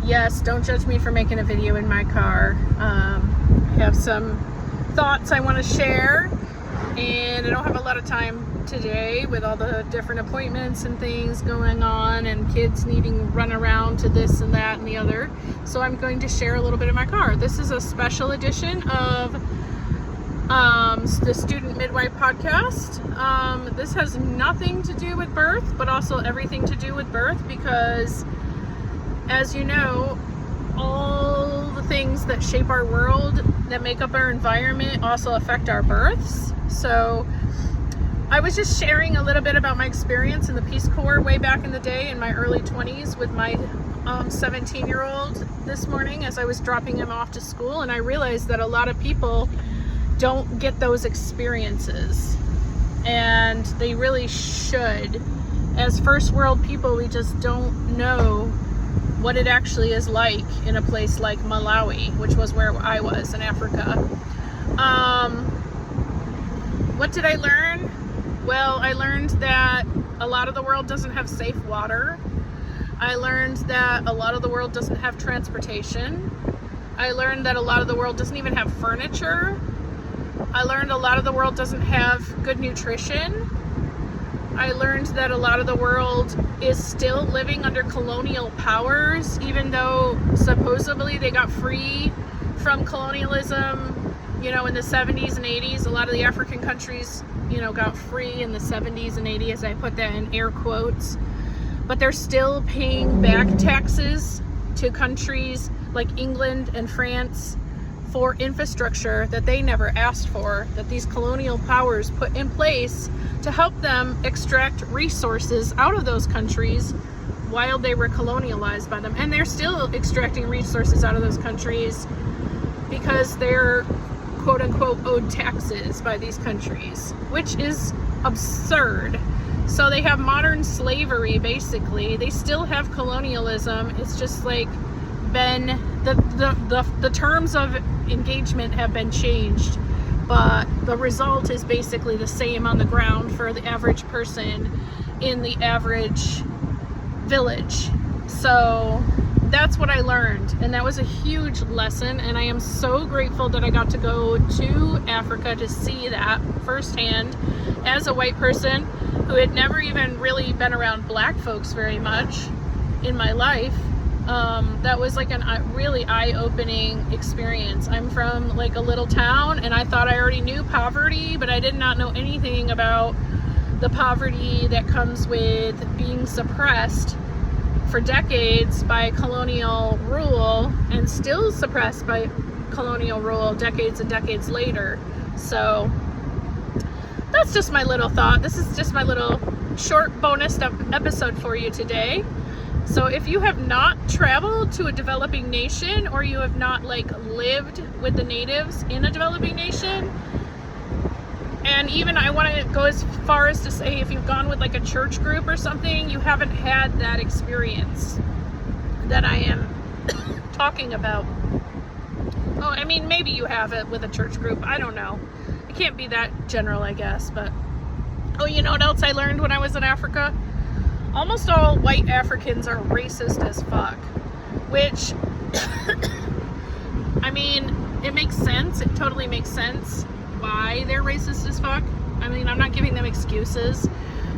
Yes, don't judge me for making a video in my car. I have some thoughts I want to share, and I don't have a lot of time today with all the different appointments and things going on and kids needing to run around to this and that and the other. So I'm going to share a little bit in my car. This is a special edition of the Student Midwife Podcast. This has nothing to do with birth, but also everything to do with birth, because as you know, all the things that shape our world, that make up our environment, also affect our births. So I was just sharing a little bit about my experience in the Peace Corps way back in the day in my early 20s with my 17-year-old this morning as I was dropping him off to school, and I realized that a lot of people don't get those experiences, and they really should. As first world people, we just don't know what it actually is like in a place like Malawi, which was where I was in Africa. What did I learn? Well, I learned that a lot of the world doesn't have safe water. I learned that a lot of the world doesn't have transportation. I learned that a lot of the world doesn't even have furniture. I learned a lot of the world doesn't have good nutrition. I learned that a lot of the world is still living under colonial powers, even though supposedly they got free from colonialism, in the 70s and 80s. A lot of the African countries, got free in the 70s and 80s. I put that in air quotes. But they're still paying back taxes to countries like England and France for infrastructure that they never asked for, that these colonial powers put in place to help them extract resources out of those countries while they were colonialized by them. And they're still extracting resources out of those countries because they're quote unquote owed taxes by these countries, which is absurd. So they have modern slavery, basically. They still have colonialism. It's just like been the terms of engagement have been changed, but the result is basically the same on the ground for the average person in the average village. So that's what I learned, and that was a huge lesson, and I am so grateful that I got to go to Africa to see that firsthand as a white person who had never even really been around black folks very much in my life. That was like a really eye-opening experience. I'm from like a little town, and I thought I already knew poverty, but I did not know anything about the poverty that comes with being suppressed for decades by colonial rule, and still suppressed by colonial rule decades and decades later. So that's just my little thought. This is just my little short bonus episode for you today. So if you have not traveled to a developing nation, or you have not lived with the natives in a developing nation, and even I want to go as far as to say if you've gone with a church group or something, you haven't had that experience that I am talking about. Oh, I mean, maybe you have it with a church group. I don't know. It can't be that general, I guess. But, oh, you know what else I learned when I was in Africa? Almost all white Africans are racist as fuck, which, I mean, it makes sense. It totally makes sense why they're racist as fuck. I mean, I'm not giving them excuses.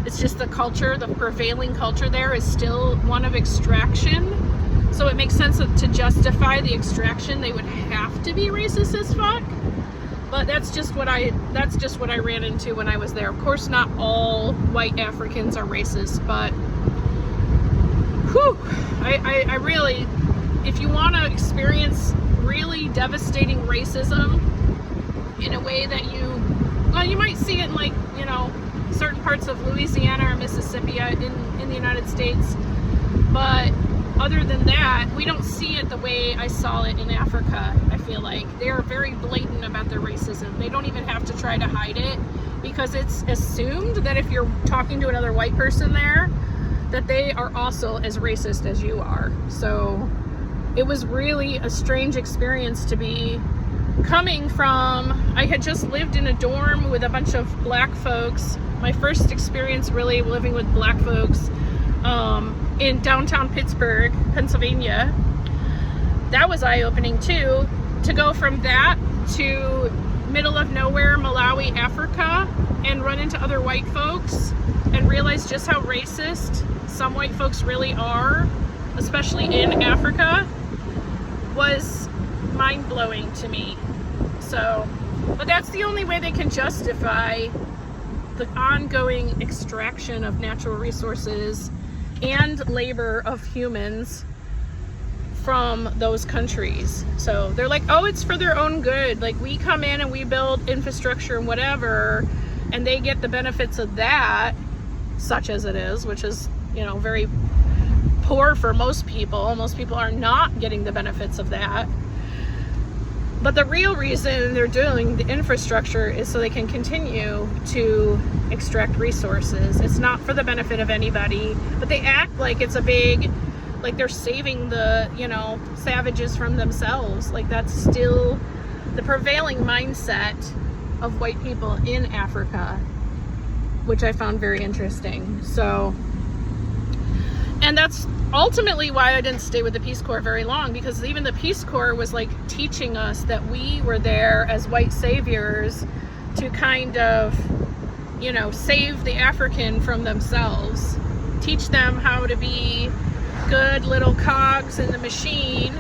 It's just the culture, the prevailing culture there is still one of extraction. So it makes sense that to justify the extraction, they would have to be racist as fuck. But that's just what I ran into when I was there. Of course, not all white Africans are racist, but whew, I really, if you want to experience really devastating racism in a way that you might see it in certain parts of Louisiana or Mississippi in the United States, but other than that, we don't see it the way I saw it in Africa. I feel like they are very blatant about their racism. They don't even have to try to hide it, because it's assumed that if you're talking to another white person there, that they are also as racist as you are. So it was really a strange experience to be coming from. I had just lived in a dorm with a bunch of black folks. My first experience really living with black folks in downtown Pittsburgh, Pennsylvania. that was eye-opening too, to go from that to middle of nowhere Malawi, Africa, and run into other white folks and realize just how racist some white folks really are, especially in Africa, was mind-blowing to me. So, but that's the only way they can justify the ongoing extraction of natural resources and labor of humans from those countries. So they're like, oh, it's for their own good. Like, we come in and we build infrastructure and whatever, and they get the benefits of that, such as it is, which is, you know, very poor for most people. Most people are not getting the benefits of that. But the real reason they're doing the infrastructure is so they can continue to extract resources. It's not for the benefit of anybody, but they act like it's a big, like they're saving the, you know, savages from themselves. Like, that's still the prevailing mindset of white people in Africa, which I found very interesting. So, and that's ultimately why I didn't stay with the Peace Corps very long, because even the Peace Corps was like teaching us that we were there as white saviors to kind of, you know, save the African from themselves, teach them how to be good little cogs in the machine,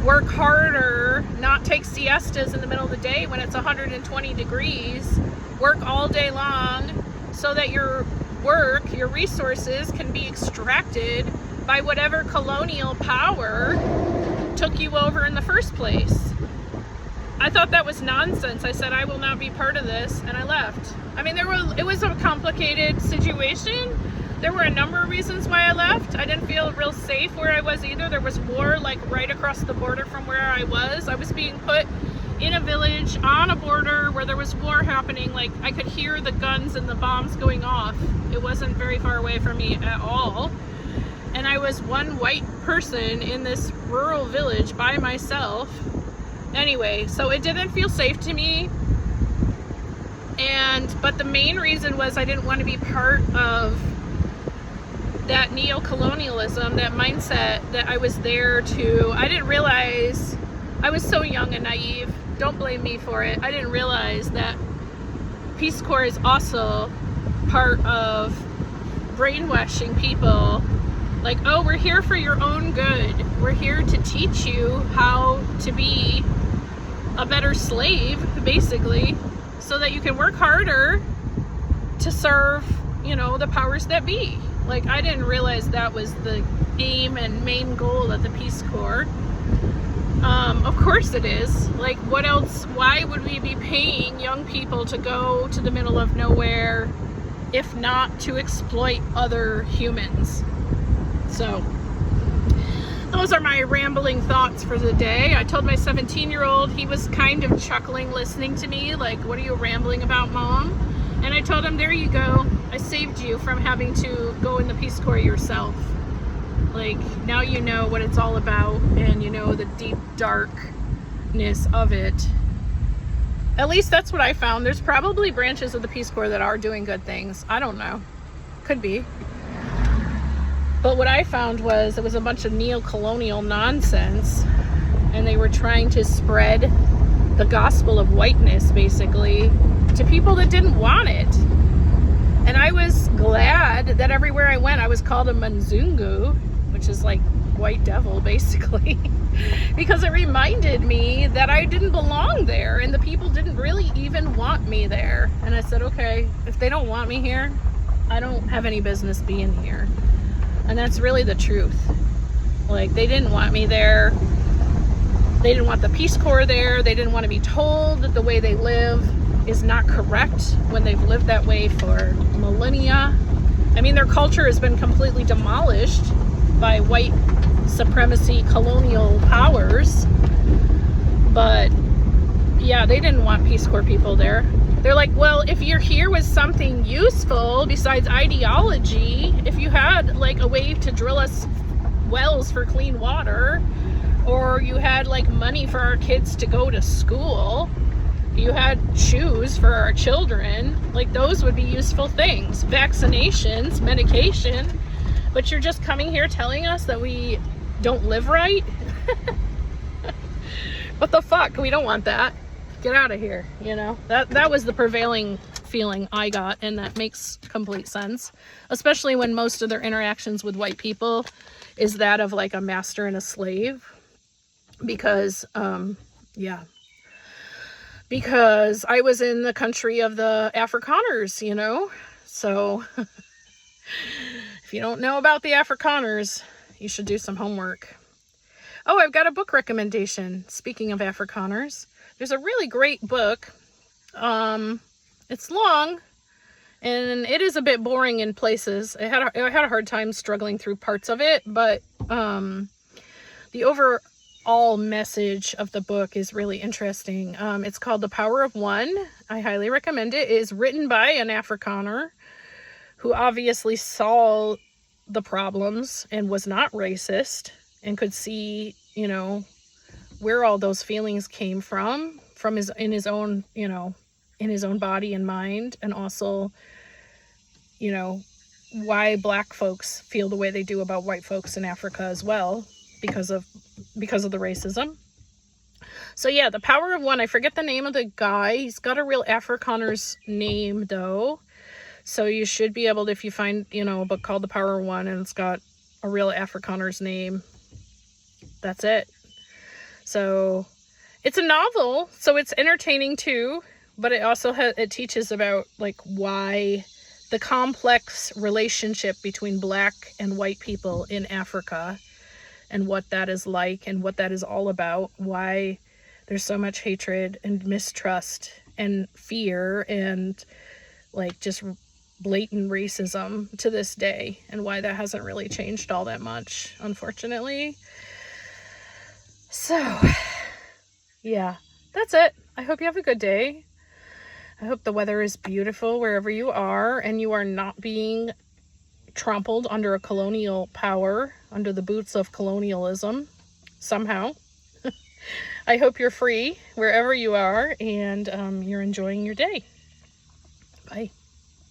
work harder, not take siestas in the middle of the day when it's 120 degrees, work all day long so that your work, your resources can be extracted by whatever colonial power took you over in the first place. I thought that was nonsense. I said, I will not be part of this, and I left. I mean, it was a complicated situation. There were a number of reasons why I left. I didn't feel real safe where I was either. There was war like right across the border from where I was. I was being put in a village on a border where there was war happening. Like, I could hear the guns and the bombs going off. It wasn't very far away from me at all. And I was one white person in this rural village by myself. Anyway, so it didn't feel safe to me. But the main reason was I didn't want to be part of that neo-colonialism, that mindset that I was there to. I didn't realize, I was so young and naive. Don't blame me for it. I didn't realize that Peace Corps is also part of brainwashing people. Like, oh, we're here for your own good. We're here to teach you how to be a better slave, basically, so that you can work harder to serve, you know, the powers that be. Like, I didn't realize that was the aim and main goal of the Peace Corps. Of course it is. Like, what else? Why would we be paying young people to go to the middle of nowhere if not to exploit other humans? So, those are my rambling thoughts for the day. I told my 17-year-old, he was kind of chuckling listening to me, like, what are you rambling about, Mom? And I told him, there you go. I saved you from having to go in the Peace Corps yourself. Like, now you know what it's all about, and you know the deep darkness of it. At least that's what I found. There's probably branches of the Peace Corps that are doing good things. I don't know. Could be. But what I found was it was a bunch of neo-colonial nonsense, and they were trying to spread the gospel of whiteness, basically, to people that didn't want it. And I was glad that everywhere I went, I was called a Manzungu, which is like white devil, basically, because it reminded me that I didn't belong there, and the people didn't really even want me there. And I said, okay, if they don't want me here, I don't have any business being here. And that's really the truth. Like, they didn't want me there. They didn't want the Peace Corps there. They didn't want to be told that the way they live is not correct when they've lived that way for millennia. I mean, their culture has been completely demolished by white supremacy colonial powers. But yeah, they didn't want Peace Corps people there. They're like, well, if you're here with something useful besides ideology, if you had like a way to drill us wells for clean water, or you had like money for our kids to go to school, you had shoes for our children, like those would be useful things. Vaccinations, medication. But you're just coming here telling us that we don't live right? What the fuck? We don't want that. Get out of here, you know? That was the prevailing feeling I got, and that makes complete sense. Especially when most of their interactions with white people is that of like a master and a slave. Because, yeah. Because I was in the country of the Afrikaners, you know? So, if you don't know about the Afrikaners, you should do some homework. Oh, I've got a book recommendation. Speaking of Afrikaners, there's a really great book. It's long, and it is a bit boring in places. I had a hard time struggling through parts of it, but the overall message of the book is really interesting. It's called The Power of One. I highly recommend it. It is written by an Afrikaner who obviously saw the problems and was not racist and could see, you know, where all those feelings came from in his own body and mind, and also, you know, why black folks feel the way they do about white folks in Africa as well, because of the racism. So yeah, The Power of One. I forget the name of the guy. He's got a real Afrikaner's name though. So you should be able to, if you find, you know, a book called The Power of One and it's got a real Afrikaner's name, that's it. So it's a novel, so it's entertaining too, but it also it teaches about like why the complex relationship between black and white people in Africa and what that is like and what that is all about, why there's so much hatred and mistrust and fear and like just blatant racism to this day, and why that hasn't really changed all that much, unfortunately. So, yeah, that's it. I hope you have a good day. I hope the weather is beautiful wherever you are, and you are not being trampled under a colonial power, under the boots of colonialism, somehow. I hope you're free wherever you are, and you're enjoying your day. Bye.